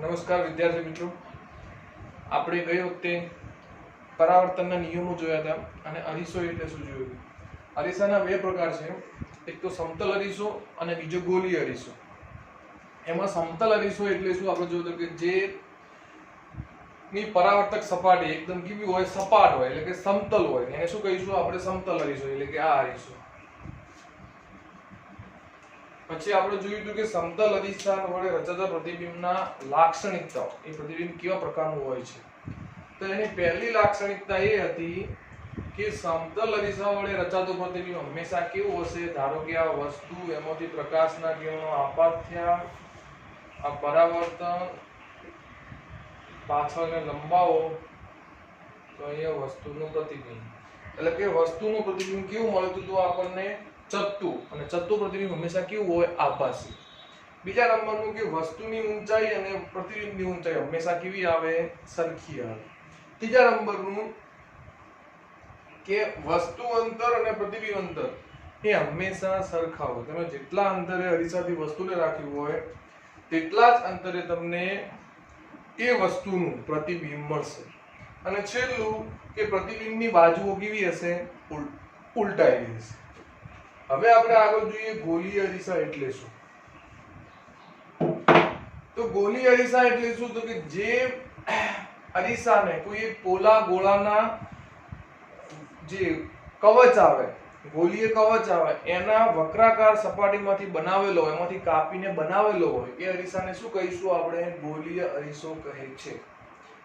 નમસ્કાર વિદ્યાર્થી મિત્રો, આપણે ગઈ વખતે પરાવર્તનના નિયમો જોયા હતા અને અરીસો એટલે શું જોયું. અરીસાના બે પ્રકાર છે, એક તો સમતલ અરીસો અને બીજો ગોલીય અરીસો. એમાં સમતલ અરીસો એટલે શું આપણે જોયું કે જે ની પરાવર્તક સપાટી એકદમ કેવી હોય, સપાટ હોય એટલે કે સમતલ હોય, એને શું કહીશું આપણે? સમતલ અરીસો એટલે કે આ અરીસો. પછી આપણે જોયું હતું કે સમતલ અરીસા વડે રચાતા પ્રતિબિંબના લાક્ષણિકતાઓ, એ પ્રતિબિંબ કેવા પ્રકારનું હોય છે. તો એની પહેલી લાક્ષણિકતા એ હતી કે સમતલ અરીસા વડે રચાતું પ્રતિબિંબ હંમેશા કેવું હશે? ધારો કે આ વસ્તુ, એમાંથી પ્રકાશના કિરણો આપાત થયા, આ પરાવર્તન, પાછળને લંબાવો તો અહીંયા વસ્તુનું પ્રતિબિંબ, એટલે કે વસ્તુનું પ્રતિબિંબ કેવું મળતું હતું આપણને? ચત્તુ. અને ચત્તુ પ્રતિબિંબ હંમેશા કેવું હોય? આભાસી. બીજા નંબરનું કે વસ્તુની ઊંચાઈ અને પ્રતિબિંબની ઊંચાઈ હંમેશા કેવી આવે? સરખી આવે. ત્રીજા નંબરનું કે વસ્તુ અંતર અને પ્રતિબિંબ અંતર એ હંમેશા સરખા હોય. તમે જેટલા અંતરે અરીસાથી વસ્તુને રાખ્યું હોય તેટલા જ અંતરે તમને એ વસ્તુનું પ્રતિબિંબ મળશે. અને છેલ્લું કે પ્રતિબિંબની બાજુઓ કેવી હશે? ઉલટાયેલી હશે. હવે આપણે આગળ જોઈએ ગોલીય અરીસા એટલે શું. તો ગોલીય અરીસા એટલે શું? તો કે જે અરીસાને કોઈ એક પોલા ગોળાના જે કવચ આવે, ગોલીય કવચ આવે, એના વક્રાકાર સપાટીમાંથી બનાવેલો હોય, એમાંથી કાપીને બનાવેલો હોય, એ અરીસાને શું કહીશું આપણે? ગોલીય અરીસો કહે છે.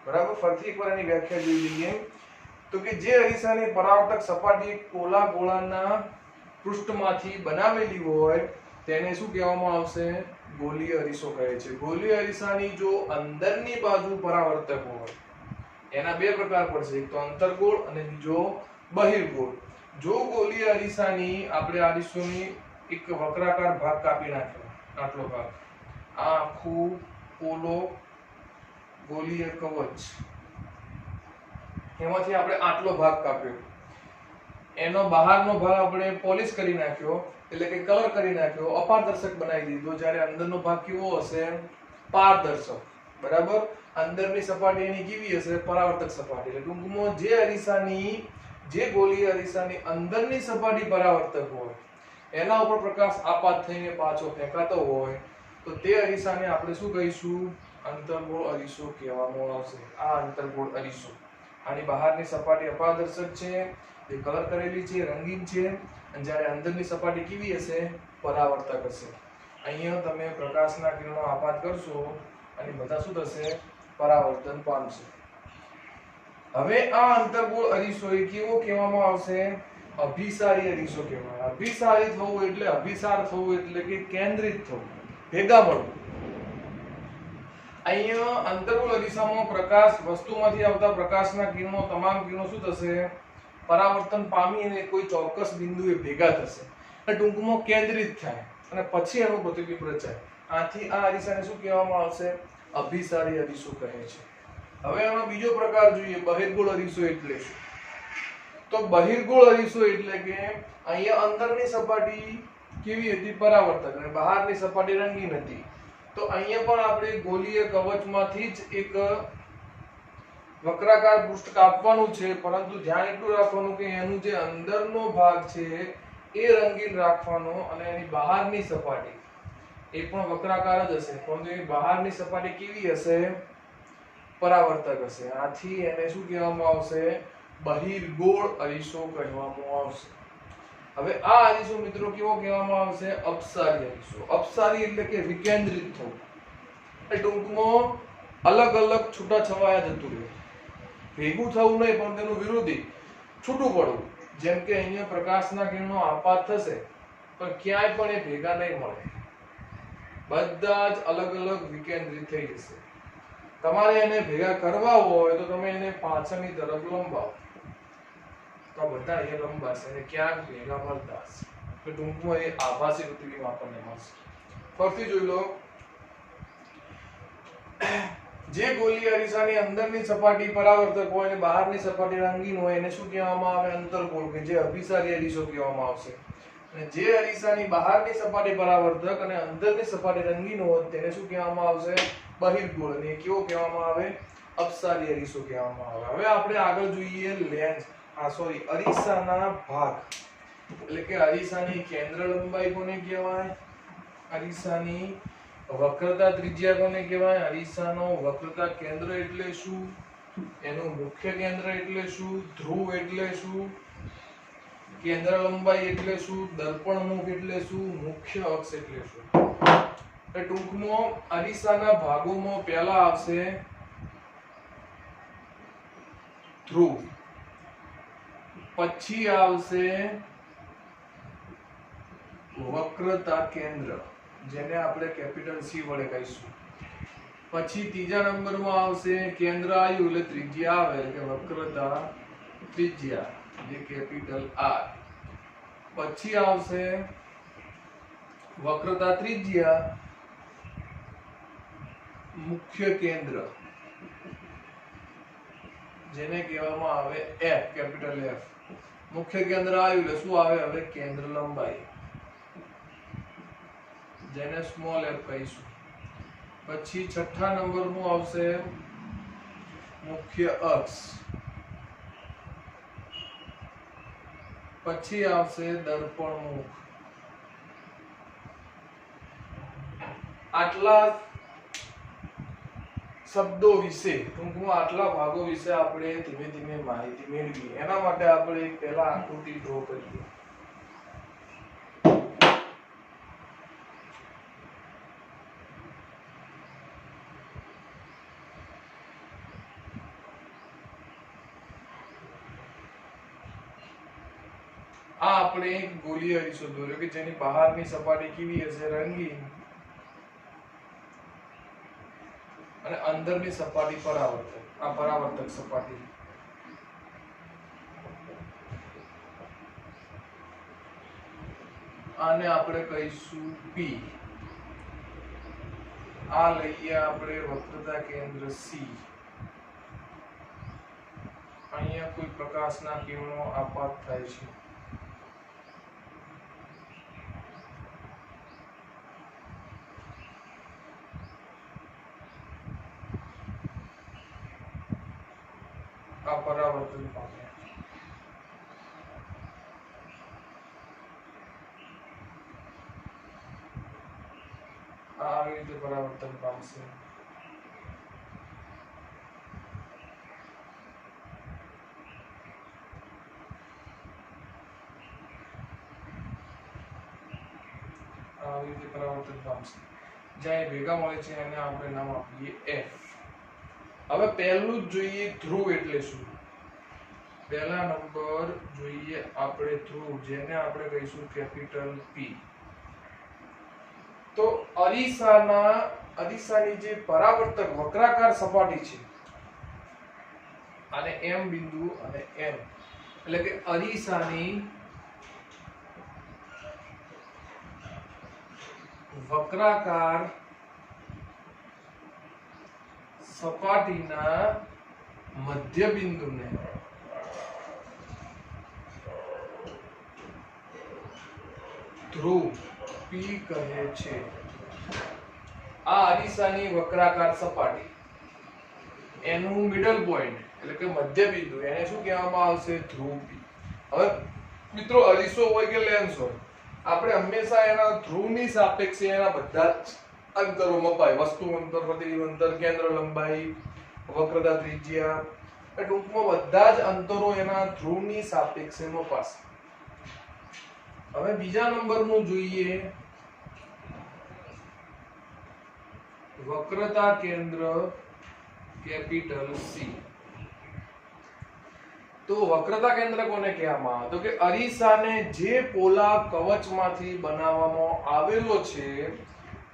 બરાબર. ફરીથી એકવાર એની વ્યાખ્યા જોઈ લઈએ. તો કે જે અરીસાની પરાવર્તક સપાટી પોલા ગોળાના પૃષ્ઠમાંથી બનાવેલી હોય તેને શું કહેવામાં આવશે? ગોલીય અરીસો કહે છે. ગોલીય અરીસાની જો અંદરની બાજુ પરાવર્તક હોય, એના બે પ્રકાર પડશે, એક તો અંતર્ગોળ અને બીજો બહિર્ગોળ. જો ગોલીય અરીસાની આપણે અરીસોની એક વક્રાકાર ભાગ કાપી નાખ્યો, આટલો ભાગ, આ આખું પોલો ગોલીય કવચ, એમાંથી આપણે આટલો ભાગ કાપ્યો, એનો બહારનો ભાગ આપણે પોલિશ કરી નાખ્યો, એટલે કે કલર કરી નાખ્યો, અપારદર્શક બનાવી દીધો. જ્યારે અંદરનો ભાગ કેવો હશે? પારદર્શક. બરાબર. અંદરની સપાટી એની કેવી હશે? પરાવર્તક સપાટી. એટલે ટૂંકમાં જે અરીસાની, જે ગોલીય અરીસાની અંદરની સપાટી પરાવર્તક હોય, એના ઉપર પ્રકાશ આપાત થઈને પાછો ફેંકાતો હોય, તો તે અરીસાને આપણે શું કહીશું? અંતર્ગોળ અરીસો કહેવામાં આવશે. આ અંતર્ગોળ અરીસો. આની બહારની સપાટી અપારદર્શક છે, એ કલર કરેલી છે, રંગીન છે, અને જ્યારે અંદરની સપાટી કેવી હશે? પરાવર્તક હશે. અહીંયા તમે પ્રકાશના કિરણો આપાત કરશો અને બધા શું થશે? પરાવર્તન પામશે. હવે આ અંતર્ગોળ અરીસો એ કેવો કહેવામાં આવશે? અભિસારી અરીસો કહેવાય. અભિસારી થવું એટલે, અભિસાર થવું એટલે કે કેન્દ્રિત થવું, ભેગા મળવું. અહીંયા અંતર્ગોળ અરીસામાં પ્રકાશ, વસ્તુમાંથી આવતા પ્રકાશના કિરણો, તમામ કિરણો શું થશે? પરાવર્તન પામી અને કોઈ ચોક્કસ બિંદુએ ભેગા થશે, એટલે ટૂંકમાં કેન્દ્રિત થાય અને પછી એનું પ્રતિબિંબ રચાય. આથી આ અરીસાને શું કહેવામાં આવશે? અભિસારી અરીસો કહે છે. હવે આનો બીજો પ્રકાર જોઈએ, બહિર્ગોળ અરીસો એટલે શું. તો બહિર્ગોળ અરીસો એટલે કે અહીંયા અંદરની સપાટી કેવી હતી? પરાવર્તક, અને બહારની સપાટી રંગીન હતી. તો અહીંયા પણ આપણે ગોલીય કવચમાંથી જ એક વક્રાકાર પૃષ્ઠ કાપવાનું છે, પરંતુ ધ્યાન એટલું રાખવાનું કે એનું જે અંદરનો ભાગ છે એ રંગીન રાખવાનો, અને એની બહારની સપાટી એ પણ વક્રાકાર જ હશે, પરંતુ એની બહારની સપાટી કેવી હશે? પરાવર્તક હશે. આથી એને શું કહેવામાં આવશે? બહિર્ગોળ અરીસો કહેવામાં આવશે. હવે આ અરીસો મિત્રો કેવો કહેવામાં આવશે? અપસારી અરીસો. અપસારી એટલે કે વિકેન્દ્રિત થવું, એ ટૂંકમાં અલગ અલગ છૂટા છવાયા જતું રહે, ભેગું થવું નહીં, પણ તેનું વિરોધી છૂટું પડવું. જેમ કે અહીંયા પ્રકાશના કિરણો આપાત થશે પણ ક્યાંય પણ એ ભેગા નહીં મળે, બધા જ અલગ અલગ વિકેન્દ્રિત થઈ જશે. તમારે એને ભેગા કરવા હોય તો તમે એને પાછળની તરફ લંબાવો, તો બધા અહીંયા લંબાશે અને ક્યાંક ભેગા મળતા હશે. તો ટૂંકમાં એ આભાસી પ્રતિબિંબ આપણને મળશે. ફરીથી જોઈ લો. જે ગોલીય અરીસાની અંદરની સપાટી પરાવર્તક હોય અને બહારની સપાટી રંગીન હોય એને શું કહેવામાં આવે? અંતર્ગોળ, કે જે અભિસારી અરીસો કહેવામાં આવશે. અને જે અરીસાની બહારની સપાટી પરાવર્તક અને અંદરની સપાટી રંગીન હોય તેને શું કહેવામાં આવશે? બહિર્ગોળ. અને કેવો કહેવામાં આવે? અપસારી અરીસો કહેવામાં આવે. હવે આપણે આગળ જોઈએ લેન્સ અરીસાના ભાગ. એટલે કે અરીસાની કેન્દ્ર લંબાઈ કોને કહેવાય? અરીસાની વક્રતા ત્રિજ્યા કોને કહેવાય? અરીસાનો વક્રતા કેન્દ્ર એટલે શું? એનું મુખ્ય કેન્દ્ર એટલે શું? ધ્રુવ એટલે શું? કેન્દ્ર લંબાઈ એટલે શું? દર્પણ મુખ એટલે શું? મુખ્ય અક્ષ એટલે શું? ટૂંકમાં અરીસાના ભાગોમાં પહેલા આવશે ધ્રુવ, પછી આવશે વક્રતા કેન્દ્ર જેને આપણે કેપિટલ સી વડે કહીશું. પછી ત્રીજા નંબરમાં આવશે કેન્દ્ર આવ્યું એટલે ત્રિજ્યા આવે એટલે વક્રતા ત્રિજ્યા જે કેપિટલ આર. પછી આવશે વક્રતા ત્રિજ્યા મુખ્ય કેન્દ્ર જેને કહેવામાં આવે એફ, કેપિટલ એફ. મુખ્ય કેન્દ્ર આવ્યું એટલે શું આવે? હવે કેન્દ્ર લંબાઈ જેને સ્મોલ એફ કહીશું. પછી છઠ્ઠા નંબરનું આવશે મુખ્ય અક્ષ. પછી આવશે દર્પણ મુખ. આટલા શબ્દો વિશે ટૂંકમાં આટલા ભાગો વિશે આપણે ધીમે ધીમે માહિતી મેળવીએ. એના માટે આપણે પહેલા આકૃતિ ડ્રો કરીએ. આ આપણે એક ગોલીય અરીસો દોર્યો કે જેની બહારની સપાટી કેવી હશે? રંગીન અને અંદરની સપાટી પરાવર્તક. આ પરાવર્તક સપાટી. આને આપણે કહીશું P. આ લઈએ આપણે વક્રતા કેન્દ્ર C. અહીંયા કોઈ પ્રકાશના કિરણો આપાત થાય છે. આ પરાવર્તન પામે. આવી રીતે પરાવર્તન પામશે. આવી રીતે પરાવર્તન પામશે. જ્યાં ભેગા મળે છે એને આપણે નામ આપીએ F. હવે પહેલું જ જોઈએ ધ્રુવ એટલે શું? પહેલા નંબર જોઈએ આપણે ધ્રુવ જેને આપણે કહીશું કેપિટલ P. તો અરીસાની જે પરાવર્તક વક્રાકાર સપાટી છે આને M બિંદુ અને M એટલે કે અરીસાની વક્રાકાર સપાટીના મધ્ય બિંદુને ધ્રુવ P કહે છે. આ અરીસાની વક્રાકાર સપાટી એનું મિડલ પોઈન્ટ એટલે કે મધ્ય બિંદુ એને શું કહેવામાં આવશે? ધ્રુવ P. હવે મિત્રો અરીસો હોય કે લેન્સ હોય આપણે હંમેશા એના ધ્રુવની સાપેક્ષે એના બધા જ અંતરો મપાય. વસ્તુ અંતર, પ્રતિબિંબ અંતર, કેન્દ્ર લંબાઈ, વક્રતા ત્રિજ્યા, ટૂંકમાં બધા જ અંતરો એના ધ્રુવની સાપેક્ષે મપાશે. હવે બીજા નંબરનું જોઈએ વક્રતા કેન્દ્ર કેપિટલ C. તો વક્રતા કેન્દ્ર કોને કહેવામાં આવે? તો કે અરીસાને જે પોલા કવચમાંથી બનાવવામાં આવેલો છે,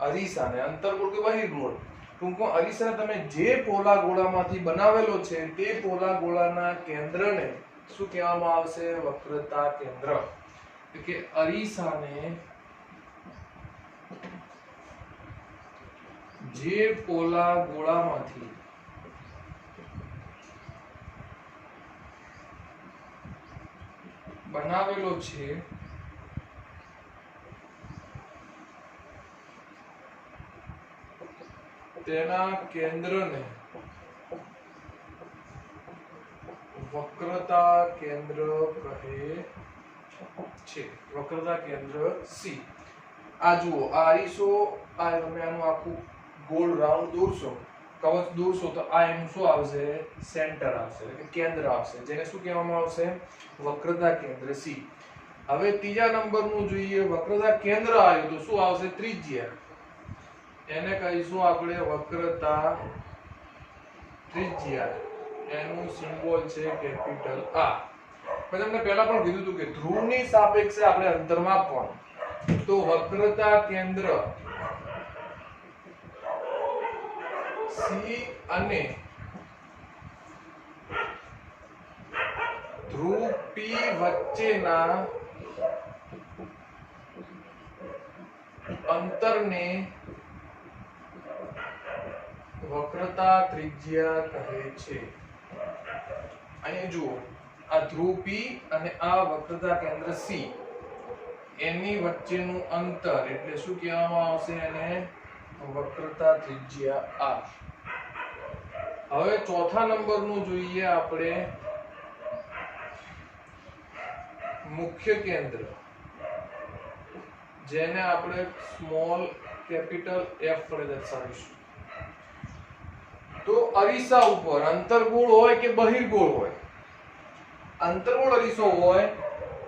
અરીસાને અંતર્ગોળ કે બહિર્ગોળ, ટૂંકમાં અરીસાને તમે જે પોલા ગોળામાંથી બનાવેલો છે તે પોલા ગોળાના કેન્દ્રને શું કહેવામાં આવશે? વક્રતા કેન્દ્ર. કે અરીસાને જે પોલા ગોળામાંથી બનાવેલો છે તેના કેન્દ્રને વક્રતા કેન્દ્ર કહે છે. વક્રતા કેન્દ્ર C. આ જુઓ, આ અરીસો, આ તમે આનું આખું ગોળ રાઉન્ડ દોરશો, કવચ દોરશો, તો આ એનું શું આવશે? સેન્ટર આવશે, એટલે કે કેન્દ્ર આવશે, જેને શું કહેવામાં આવશે? વક્રતા કેન્દ્ર C. હવે ત્રીજા નંબરનું જોઈએ, વક્રતા કેન્દ્ર આવ્યું તો શું આવશે? ત્રિજ્યા. એને કહીશું આપણે વક્રતા ત્રિજ્યા. એનું સિમ્બોલ છે કેપિટલ A. મેં તમને પહેલા પણ કીધું હતું કે ધ્રુવની સાપેક્ષે આપણે અંતર માપવાનું. તો વક્રતા કેન્દ્ર C અને ધ્રુવ P વચ્ચેના અંતરને વક્રતા ત્રિજ્યા કહે છે. અહીં જુઓ, આ ધ્રુવ P અને આ વક્રતા કેન્દ્ર C, એની વચ્ચેનું અંતર એટલે શું કહેવામાં આવશે? એને વક્રતા ત્રિજ્યા R. હવે ચોથા નંબરનું જોઈએ આપણે, મુખ્ય કેન્દ્ર, જેને આપણે સ્મોલ કેપિટલ F વડે દર્શાવીશું. તો અરીસા ઉપર અંતર્ગોળ હોય કે બહિર્ગોળ હોય, અંતર્ગોળ અરીસો હોય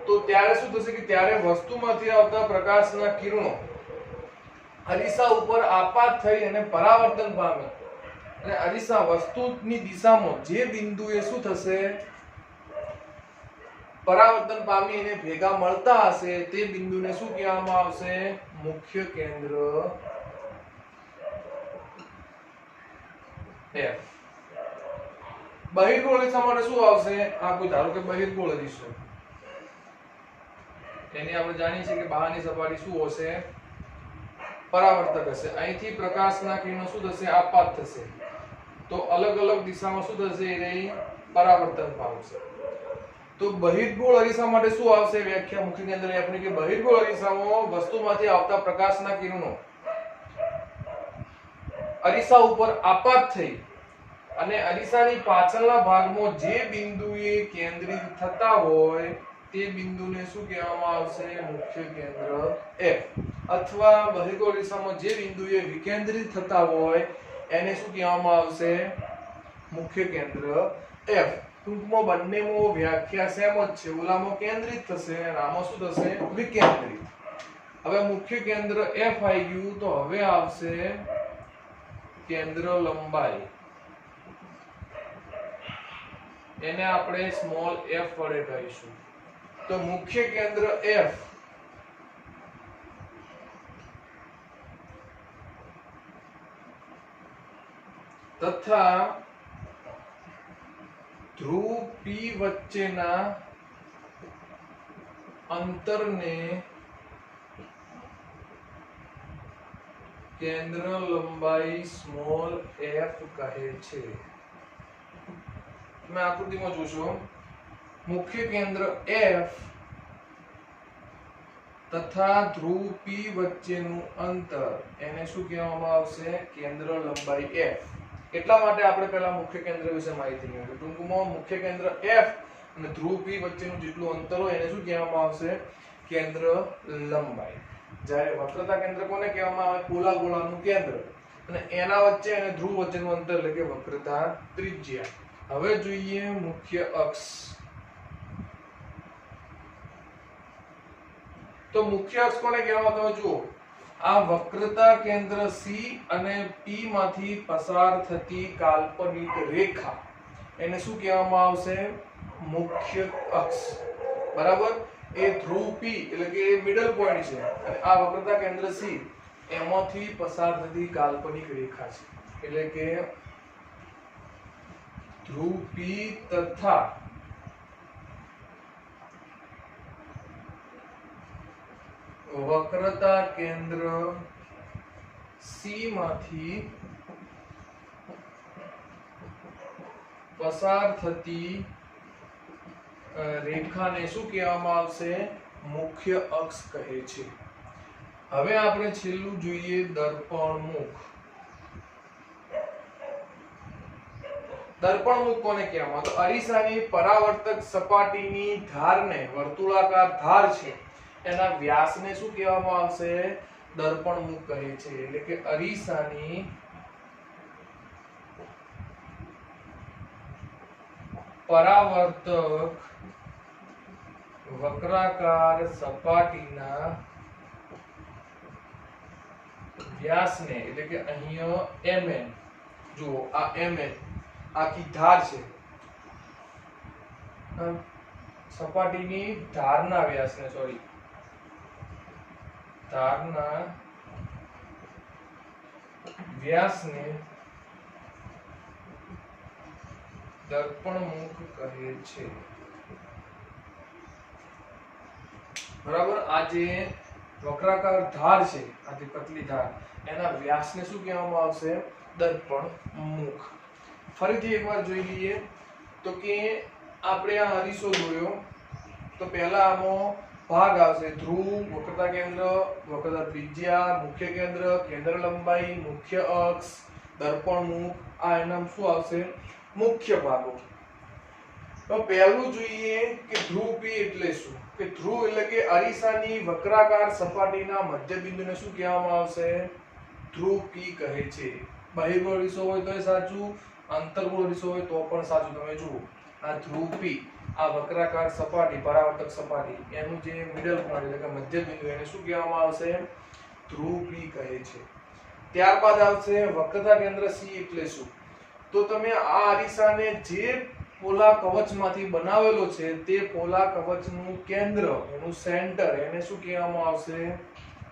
તો ત્યારે શું થશે કે ત્યારે વસ્તુમાંથી આવતા પ્રકાશના કિરણો અરીસા ઉપર આપાત થઈ અને પરાવર્તન પામે, અને અરીસા વસ્તુની દિશામાં જે બિંદુએ શું થશે? પરાવર્તન પામી અને ભેગા મળતા હશે, તે બિંદુને શું કહેવામાં આવશે? મુખ્ય કેન્દ્ર F. બહિર્ગોળ અરીસા માટે શું આવશે? આ કોઈ ધારો કે બહિર્ગોળ અરીસો, એની આપણે જાણીએ છીએ કે બહારની સપાટી શું હશે? પરાવર્તક હશે. અહીંથી પ્રકાશના કિરણો શું થશે? આપાત થશે, તો અલગ અલગ દિશામાં શું થશે? એ પરાવર્તન પામશે. તો બહિર્ગોળ અરીસા માટે શું આવશે વ્યાખ્યા મુખ્ય કેન્દ્ર F ની? કે બહિર્ગોળ અરીસામાં વસ્તુમાંથી આવતા પ્રકાશના કિરણો અરીસા ઉપર આપાત થઈ અને અરીસાની પાછળના ભાગમાં જે બિંદુએ કેન્દ્રિત થતા હોય તે બિંદુને શું કહેવામાં આવશે? મુખ્ય કેન્દ્ર F. અથવા બહિર્ગોળ અરીસામાં જે બિંદુએ વિકેન્દ્રિત થતા હોય એને શું કહેવામાં આવશે? મુખ્ય કેન્દ્ર F. ટૂંકમાં બંનેમાં વ્યાખ્યા સેમ જ છે. ઓલામાં કેન્દ્રિત થશે અને આમાં શું થશે? વિકેન્દ્રિત. હવે મુખ્ય કેન્દ્ર F આવી ગયું, તો હવે આવશે કેન્દ્ર લંબાઈ. એને આપણે સ્મોલ f વડે કહીશું. તો મુખ્ય કેન્દ્ર F તથા ધ્રુવ P વચ્ચેના અંતરને કેન્દ્ર લંબાઈ સ્મોલ f કહે છે. તમે આકૃતિમાં જોશો, મુખ્ય કેન્દ્ર F તથા ધ્રુવ P વચ્ચેનું અંતર એને શું કહેવામાં આવશે? કેન્દ્ર લંબાઈ f. એટલા માટે આપણે પહેલા મુખ્ય કેન્દ્ર વિશે માહિતી મેળવી. ટૂંકમાં મુખ્ય કેન્દ્ર F અને ધ્રુવ P વચ્ચેનું જેટલું અંતર હોય એને શું કહેવામાં આવશે? કેન્દ્ર લંબાઈ. જ્યારે વક્રતા કેન્દ્ર કોને કહેવામાં આવે? પોલા ગોળાનું કેન્દ્ર, અને એના વચ્ચે અને ધ્રુવ વચ્ચેનું અંતર એટલે કે વક્રતા ત્રિજ્યા. હવે જોઈએ મુખ્ય અક્ષ. તો મુખ્ય અક્ષ કોને કહેવામાં? તમે જુઓ, આ વક્રતા કેન્દ્ર C અને P માંથી પસાર થતી કાલ્પનિક રેખા એને શું કહેવામાં આવશે? મુખ્ય અક્ષ. બરાબર? એ ધ્રુવ P એટલે કે એ મિડલ પોઈન્ટ છે, અને આ વક્રતા કેન્દ્ર C એમાંથી પસાર થતી કાલ્પનિક રેખા છે. એટલે કે ધ્રુવ P તથા વક્રતા કેન્દ્ર C માંથી પસાર થતી રેખાને શું કહેવામાં આવશે? મુખ્ય અક્ષ કહે છે. હવે આપણે છેલ્લું જોઈએ દર્પણ મુખ. દર્પણમુખ કોને કહેવામાં? તો અરીસાની પરાવર્તક સપાટીની ધારને, વર્તુળાકાર ધાર છે એના વ્યાસને શું કહેવામાં આવશે? દર્પણમુખ કહે છે. એટલે કે અરીસાની પરાવર્તક વક્રાકાર સપાટીના વ્યાસને, એટલે કે અહીંયા mn, જુઓ આ mn આખી ધાર છે, સપાટીની ધારના વ્યાસને, સોરી ધારના વ્યાસને દર્પણમુખ કહે છે. બરાબર. આ જે વક્રાકાર ધાર છે, આ જે પતલી ધાર, એના વ્યાસને શું કહેવામાં આવશે? દર્પણમુખ. ફરીથી એકવાર જોઈ લઈએ તો કે આપણે આ અરીસો જોયો તો પહેલા આનો ભાગ આવશે ધ્રુવ, વક્રતા કેન્દ્ર, વક્રતા ત્રિજ્યા, મુખ્ય કેન્દ્ર, કેન્દ્ર લંબાઈ, મુખ્ય અક્ષ, દર્પણમુખ. આ એના શું આવશે? મુખ્ય ભાગો. તો પહેલું જોઈએ કે ધ્રુવ પી એટલે શું? કે ધ્રુવ એટલે કે અરીસાની વક્રાકાર સપાટીના મધ્ય બિંદુને શું કહેવામાં આવશે? ધ્રુવ પી કહે છે. બહિર્ગોળ અરીસો હોય તો સાચું, અંતર્ગોળ અરીસો હોય તો પણ સાચું. તમે જુઓ આ ધ્રુવ પી, આ વક્રાકાર સપાટી, પરાવર્તક સપાટી, એનું જે મિડલ પોઈન્ટ એટલે કે મધ્ય બિંદુ, એને શું કહેવામાં આવશે? ધ્રુવ પી કહે છે. ત્યારબાદ આવશે વક્રતા કેન્દ્ર સી એટલે શું? તો તમે આ અરીસાને જે પોલા કવચમાંથી બનાવેલો છે તે પોલા કવચનું કેન્દ્ર, એનું સેન્ટર, એને શું કહેવામાં આવશે?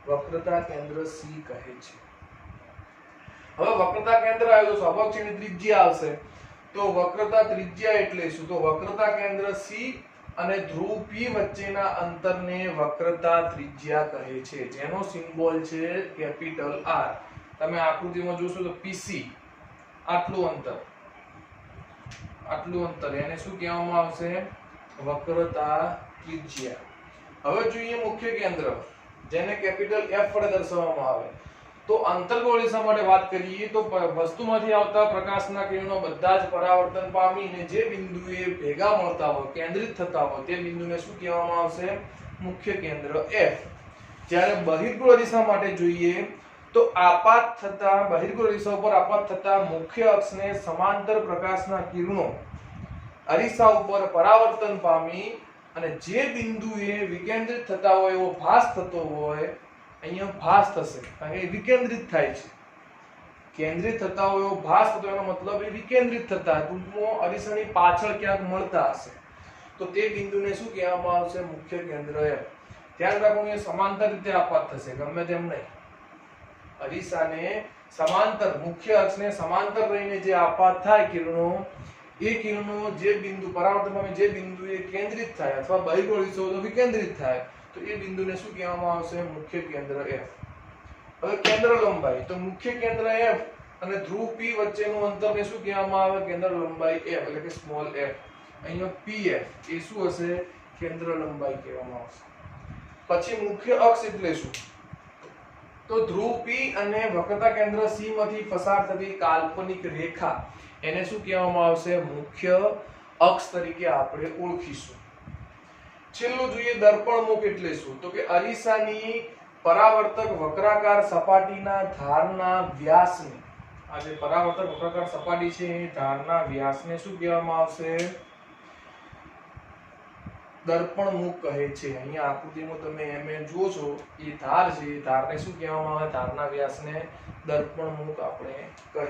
વક્રતા કેન્દ્ર સી કહે છે. હવે વક્રતા કેન્દ્ર આવ્યું તો સ્વાભાવિક છે એની ત્રિજ્યા આવશે. તો વક્રતા ત્રિજ્યા એટલે શું? તો વક્રતા કેન્દ્ર સી અને ધ્રુવ પી વચ્ચેના અંતરને વક્રતા ત્રિજ્યા કહે છે, જેનો સિમ્બોલ છે કેપિટલ આર. તમે આકૃતિમાં જોશો તો પીસી, આટલું અંતર એને શું કહેવામાં આવશે? વક્રતા ત્રિજ્યા. હવે જોઈએ મુખ્ય કેન્દ્ર, જેને કેપિટલ એફ વડે દર્શાવવામાં આવે. તો અંતર્ગોળ અરીસા માટે વાત કરીએ તો વસ્તુમાંથી આવતા પ્રકાશના કિરણો બધા જ પરાવર્તન પામીને જે બિંદુએ ભેગા મળતા હોય, કેન્દ્રિત થતા હોય, તે બિંદુને શું કહેવામાં આવશે? મુખ્ય કેન્દ્ર એફ. જ્યારે બહિર્ગોળ અરીસા માટે જોઈએ તો આપાત થતા, બહિર્ગોળ અરીસા ઉપર આપાત થતા મુખ્ય અક્ષને સમાંતર પ્રકાશના કિરણો અરીસા ઉપર પરાવર્તન પામી અને જે બિંદુએ વિકેન્દ્રિત થતા હોય એવો ભાસ થતો હોય, અહીંયા ભાસ થશે કારણ કે વિકેન્દ્રિત થાય છે. કેન્દ્રિત થતા હોય એવો ભાસ થતો, એનો મતલબ એ વિકેન્દ્રિત થતા, ટૂંકમાં અરીસાની પાછળ ક્યાંક મળતા હશે, તો તે બિંદુને શું કહેવામાં આવશે? મુખ્ય કેન્દ્ર એફ. ધ્યાન રાખો એ સમાંતર રીતે આપાત થશે, ગમે તેમ નહીં. અરીસાને સમાંતર, મુખ્ય અક્ષને સમાંતર રહીને જે આપાત થાય કિરણો, એ કિરણો જે બિંદુ પરાવર્તન પામે, જે બિંદુએ કેન્દ્રિત થાય અથવા બહિર્ગોળ અરીસો તો વિકેન્દ્રિત થાય, તો એ બિંદુને શું કહેવામાં આવશે? મુખ્ય કેન્દ્ર એફ. હવે કેન્દ્ર લંબાઈ, તો મુખ્ય કેન્દ્ર એફ અને ધ્રુવ પી વચ્ચેનું અંતરને શું કહેવામાં આવે? કેન્દ્ર લંબાઈ એફ, એટલે કે સ્મોલ એફ. અહીંયા પીએફ એ શું હશે? કેન્દ્ર લંબાઈ કહેવામાં આવશે. પછી મુખ્ય અક્ષ એટલે શું? તો ધ્રુવ પી અને વક્રતા કેન્દ્ર સી માંથી પસાર થતી કાલ્પનિક રેખા, એને શું કહેવામાં આવશે? મુખ્ય અક્ષ તરીકે આપણે ઓળખીશું. છેલ્લું જોઈએ દર્પણમુખ એટલે શું? તો કે અરીસાની પરાવર્તક વક્રાકાર સપાટીના ધારના વ્યાસને, આ જે પરાવર્તક વક્રાકાર સપાટી છે એ ધારના વ્યાસને શું કહેવામાં આવશે? દર્પણમુખ કહે છે. અહીંયા આકૃતિમાં તમે mn જુઓ છો, એ ધાર છે, ધારને શું કહેવામાં આવે? ધારના વ્યાસને દર્પણમુખ આપણે કહીએ.